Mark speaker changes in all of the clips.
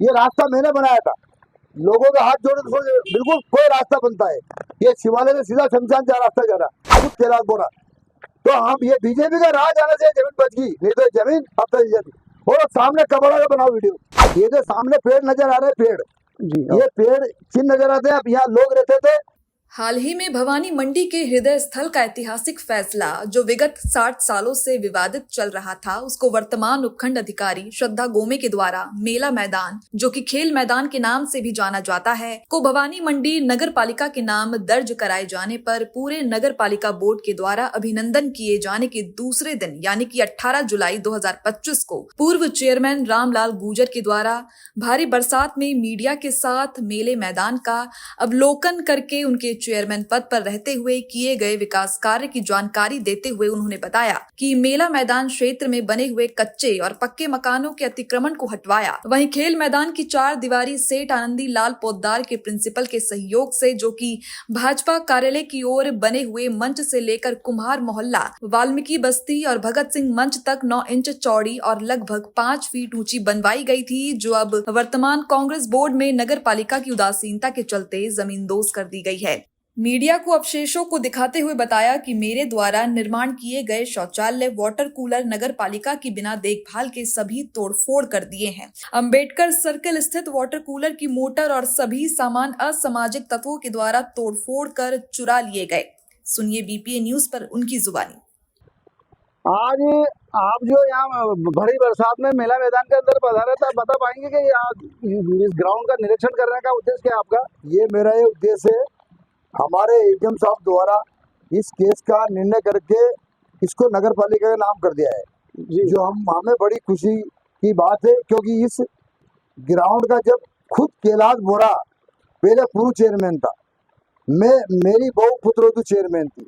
Speaker 1: ये रास्ता मैंने बनाया था, लोगों के हाथ जोड़े तो बिल्कुल कोई रास्ता बनता है, ये शिवालय से सीधा शमशान जा रास्ता जा रहा खुद कैलाश बोरा। तो हम ये बीजेपी का राज आने से जमीन बच गई, नहीं तो जमीन अब तक जाती। और सामने कबड़ा का बनाओ वीडियो, ये जो सामने पेड़ नजर आ रहे हैं, पेड़ जी, ये पेड़ चिन्ह नजर आते हैं, अब यहाँ लोग रहते थे।
Speaker 2: हाल ही में भवानी मंडी के हृदय स्थल का ऐतिहासिक फैसला जो विगत 60 सालों से विवादित चल रहा था, उसको वर्तमान उपखंड अधिकारी श्रद्धा गोमे के द्वारा मेला मैदान, जो कि खेल मैदान के नाम से भी जाना जाता है, को भवानी मंडी नगर पालिका के नाम दर्ज कराए जाने पर पूरे नगर पालिका बोर्ड के द्वारा अभिनंदन किए जाने के दूसरे दिन यानी कि 18 जुलाई 2025 को पूर्व चेयरमैन रामलाल गुर्जर के द्वारा भारी बरसात में मीडिया के साथ मेले मैदान का अवलोकन करके उनके चेयरमैन पद पर रहते हुए किए गए विकास कार्य की जानकारी देते हुए उन्होंने बताया कि मेला मैदान क्षेत्र में बने हुए कच्चे और पक्के मकानों के अतिक्रमण को हटवाया। वहीं खेल मैदान की 4 दीवारी सेठ आनंदी लाल पोद्दार के प्रिंसिपल के सहयोग से, जो कि भाजपा कार्यालय की ओर बने हुए मंच से लेकर कुम्हार मोहल्ला, वाल्मीकि बस्ती और भगत सिंह मंच तक 9 इंच चौड़ी और लगभग 5 फीट ऊंची बनवाई गई थी, जो अब वर्तमान कांग्रेस बोर्ड में नगर पालिका की उदासीनता के चलते जमींदोज कर दी गई है। मीडिया को अवशेषों को दिखाते हुए बताया कि मेरे द्वारा निर्माण किए गए शौचालय, वाटर कूलर नगर पालिका की बिना देखभाल के सभी तोड़फोड़ कर दिए हैं। अंबेडकर सर्कल स्थित वाटर कूलर की मोटर और सभी सामान असामाजिक तत्वों के द्वारा तोड़फोड़ कर चुरा लिए गए। सुनिए बीपीए न्यूज पर उनकी जुबानी।
Speaker 1: आज आप जो यहाँ भरी बरसात में मेला मैदान के अंदर पधारे था, बता पाएंगे कि इस ग्राउंड का निरीक्षण करने का उद्देश्य क्या आपका? ये मेरा ये उद्देश्य है, हमारे एडीएम साहब द्वारा इस केस का निर्णय करके इसको नगर पालिका का नाम कर दिया है जी। जो हमें बड़ी खुशी की बात है, क्योंकि इस ग्राउंड का जब खुद कैलाश बोरा पहले पूर्व चेयरमैन था, मेरी बहू पुत्रोदू चेयरमैन थी,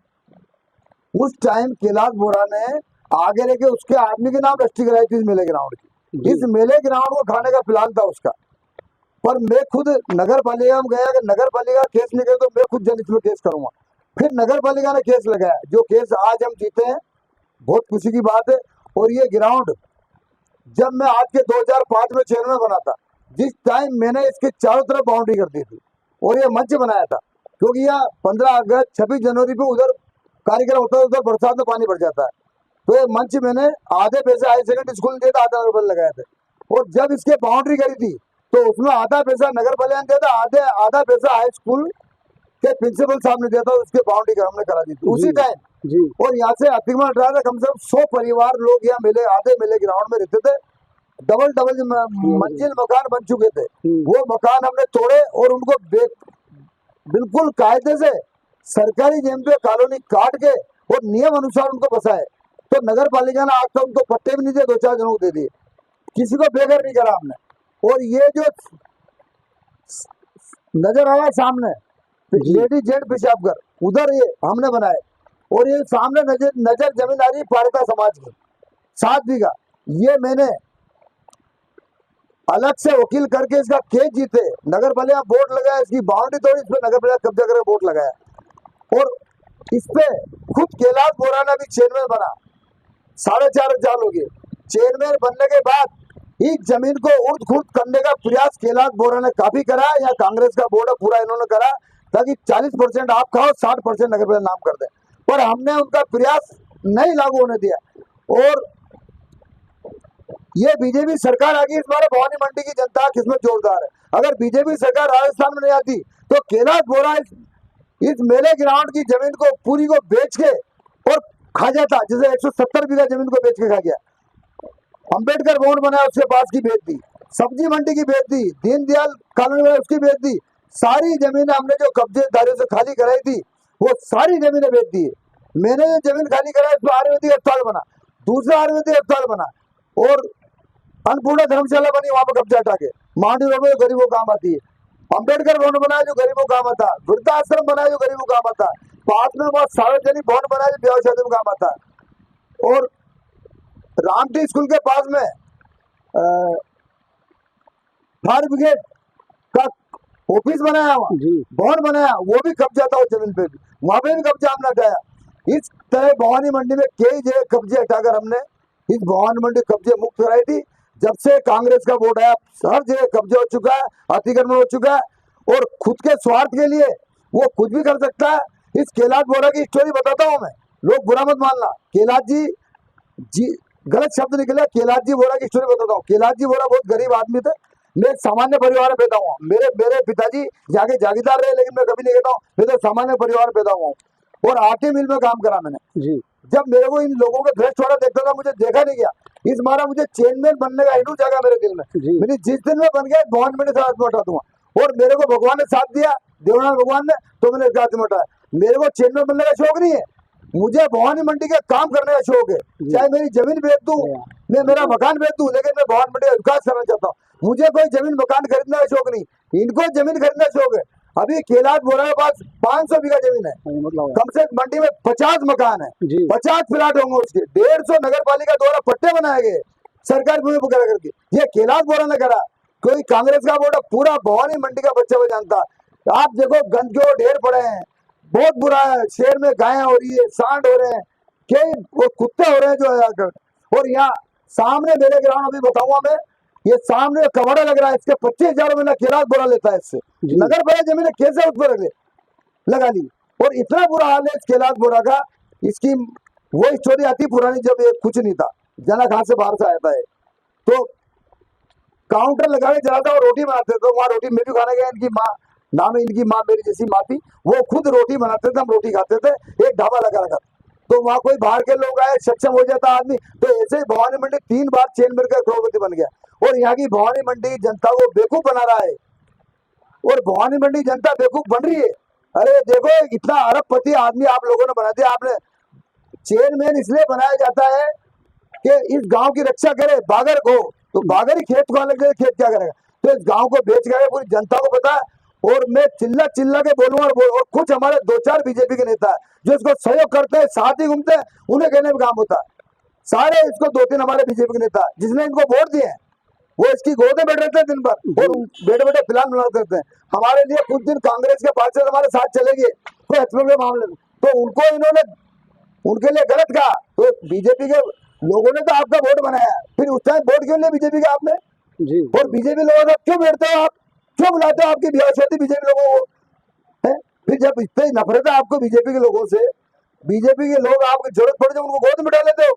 Speaker 1: उस टाइम कैलाश बोरा ने आगे लेके उसके आदमी के नाम रजिस्ट्री कराई थी इस मेले ग्राउंड की। इस मेले ग्राउंड को खाने का प्लान था उसका, पर मैं खुद नगर पालिका में गया कि नगर पालिका केस नहीं करे तो मैं खुद जन इसमें केस करूंगा। फिर नगर पालिका ने केस लगाया, जो केस आज हम जीते हैं, बहुत खुशी की बात है। और ये ग्राउंड जब मैं आज के 2005 में चेयरमैन बना था, जिस टाइम मैंने इसके चारों तरफ बाउंड्री कर दी थी और ये मंच बनाया था, क्योंकि यहाँ 15 अगस्त 26 जनवरी पे उधर कार्यक्रम होता है, उधर बरसात में पानी भर जाता है, तो ये मंच मैंने आधे पैसे हाई सेकेंडरी स्कूल दिए थे, आधा रुपये लगाए थे। और जब इसके बाउंड्री करी थी तो उसमें आधा पैसा नगर पालिका ने दिया था, आधा पैसा हाई स्कूल के प्रिंसिपल साहब ने दिया था, उसके बाउंड्री हमने करा दी थी उसी टाइम जी। और यहाँ से अतिक्रमण हटा था, कम से कम 100 परिवार लोग यहाँ आधे मेले ग्राउंड में रहते थे, डबल मंजिल मकान बन चुके थे, वो मकान हमने तोड़े और उनको बिल्कुल कायदे से सरकारी जमीन पे कॉलोनी काट के और नियम अनुसार उनको बसाए। तो नगर पालिका ने आज तक उनको पट्टे भी नहीं दिए, 2-4 जनों को दे दिए, किसी को बेघर नहीं करा हमने। और ये जो नजर आया सामने लेडी जेंट पेशाब घर, उधर ये हमने बनाए। और ये सामने नजर जमीन आ रही पारिता समाज की 7 बीघा, ये मैंने अलग से वकील करके इसका केस जीते, नगर पालिका बोर्ड लगाया, इसकी बाउंड्री तोड़ी, इस पर नगर पालिका कब्जा करके बोर्ड लगाया। और इस पे खुद कैलाश बोरा ने भी चेयरमैन बना, 4.5 साल हो गए। चेयरमैन बनने के बाद इस जमीन को उर्द खुर्द करने का प्रयास कैलाश बोरा ने काफी करा, या कांग्रेस का बोर्ड पूरा इन्होंने करा, ताकि 40% आप खाओ 60% नगर पालिका नाम कर दे, पर हमने उनका प्रयास नहीं लागू होने दिया। और ये बीजेपी सरकार आ गई, इस बार भवानी मंडी की जनता किस्मत जोरदार है। अगर बीजेपी सरकार राजस्थान में नहीं आती तो कैलाश बोरा इस मेले ग्राउंड की जमीन को पूरी को बेच के और खा जाता, जैसे 170 बीघा जमीन को बेच के खा गया। अंबेडकर भवन बनाया, उसके पास की बेच दी, सब्जी मंडी की बेच दी, दीनदयाल कॉलोनी बनाया, उसकी बेच दी, सारी जमीनें हमने जो कब्जेदारों से खाली कराई थी वो सारी जमीनें बेच दी। मैंने जो जमीन खाली कराई उसमें आयुर्वेदिक अस्पताल बना, दूसरा आयुर्वेदिक अस्पताल बना, और अन्नपूर्णा धर्मशाला बनी, वहां पर कब्जा हटा के। मांडी रोड में गरीबों काम आती है, अंबेडकर भवन बनाया जो गरीबों काम आता, वृद्धाश्रम बनाया जो गरीबों काम आता, पास में बहुत सार्वजनिक भवन बनाया जो ब्याह शादी में काम आता, और रामटी स्कूल के पास में फायर ब्रिगेड का ऑफिस बनाया, वहाँ भवन बनाया, वो भी कब्जा था उस जमीन पे भी, वहां पे भी कब्जा हमने हटाया। इस तरह भवानी मंडी में कई जगह कब्जे हटाकर हमने इस भवानी मंडी कब्जे मुक्त कराई थी, जब से कांग्रेस का वोट आया हर जगह कब्जा हो चुका है, अतिक्रमण हो चुका है और खुद के स्वार्थ के लिए वो कुछ भी कर सकता है। इस कैलाश वोरा की स्टोरी बताता हूँ मैं, लोग बुरा मत मानना। कैलाश जी गलत शब्द निकला, कैलाश जी वोरा की स्टोरी बताता हूँ। कैलाश जी वोरा बहुत गरीब आदमी थे। मैं एक सामान्य परिवार में पैदा हुआ। मेरे पिताजी जाके जागीरदार रहे, लेकिन मैं कभी नहीं कहता हूँ, मैं तो सामान्य परिवार में पैदा हुआ हूँ और आटे मिल में काम करा मैंने जी। जब मेरे को इन लोगों का भ्रष्टवाड़ा देखता था, मुझे देखा नहीं गया, इस मारा मुझे चेयरमैन बनने का हिडू जागा मेरे दिल में। मैंने जिस दिन में बन गया गवर्नमेंट से हाथ में उठा दूंगा और मेरे को भगवान ने साथ दिया, देवनाथ भगवान ने, तो मैंने हाथ में उठाया। मेरे को चेयरमैन बनने का शौक नहीं है, मुझे भवानी मंडी का काम करने का शौक है। चाहे मेरी जमीन बेच दूं, मैं मेरा मकान बेच दूं, लेकिन मैं भवानी मंडी का विकास करना चाहता हूँ। मुझे कोई जमीन मकान खरीदने का शौक नहीं, इनको जमीन खरीदने का शौक है। अभी कैलाश वोरा के पास 500 बीघा जमीन है, कम से कम मंडी में 50 मकान है, 50 प्लाट होंगे उसके, 150 नगर पालिका द्वारा पट्टे बनाए गए सरकारी भूमि पर करके। ये कैलाश वोरा ने करा, कोई कांग्रेस का वोट पूरा भवानी मंडी का बच्चा वो जानता। आप देखो गंदगे ढेर पड़े हैं, बहुत बुरा है। शहर में गायें हो रही है, सांड हो रहे हैं, कई वो कुत्ते हो रहे हैं जो है। और यहाँ सामने मेरे ग्राउंड अभी बताऊंगा मैं, ये सामने कबाड़ा लग रहा है, इसके 25,000 महीना कैलाश वोरा लेता है इससे। नगर पालिका जमीन कैसे उस पर लगा ली और इतना बुरा हाल है इस कैलाश वोरा का। इसकी वो स्टोरी आती पुरानी, जब ये कुछ नहीं था, जना कहाँ से बाहर से आया था, तो काउंटर लगा के चला था और रोटी बनाते थे। वहाँ रोटी मैं भी खाने गया, इनकी माँ, नाम है इनकी माँ, मेरी जैसी माँ थी, वो खुद रोटी बनाते थे, हम रोटी खाते थे, एक ढाबा लगा रखा। तो वहाँ कोई बाहर के लोग आए, सक्षम हो जाता आदमी, तो ऐसे ही भवानी मंडी 3 बार चेयरमैन का करोड़पति बन गया। और यहाँ की भवानी मंडी जनता को बेवकूफ बना रहा है और भवानी मंडी जनता बेवकूफ बन रही है। अरे देखो, इतना अरबपति आदमी आप लोगों ने बना दिया। आपने चेयरमैन इसलिए बनाया जाता है कि इस गांव की रक्षा करे, बागर को, तो बागर ही खेत को अलग जाए, खेत क्या करेगा। तो इस गांव को बेच गए, पूरी जनता को पता है। और मैं चिल्ला चिल्ला के बोलूंगा और कुछ हमारे 2-4 बीजेपी के नेता जो इसको सहयोग करते हैं, साथ ही घूमते हैं, उन्हें कहने में काम होता है। सारे इसको 2-3 हमारे बीजेपी के नेता जिसने इनको वोट दिए हैं, वो इसकी गोद में बैठ रहते हैं दिन भर और बैठे बैठे प्लान बना करते हैं। हमारे लिए कुछ दिन कांग्रेस के पार्षद हमारे साथ चले गए कोई हत्या के मामले में, तो उनको इन्होंने उनके लिए गलत कहा। तो बीजेपी के लोगों ने तो आपका वोट बनाया, फिर उस टाइम वोट क्यों लिया बीजेपी का आपने जी? और बीजेपी लोगों से क्यों बैठते हो आप, क्यों बुलाते हो आपकी ब्याह होती बीजेपी लोगों को है? फिर जब इतनी नफरत है आपको बीजेपी के लोगों से, बीजेपी के लोग आपकी जरूरत पड़ जाए उनको गोद में बिठा लेते हो।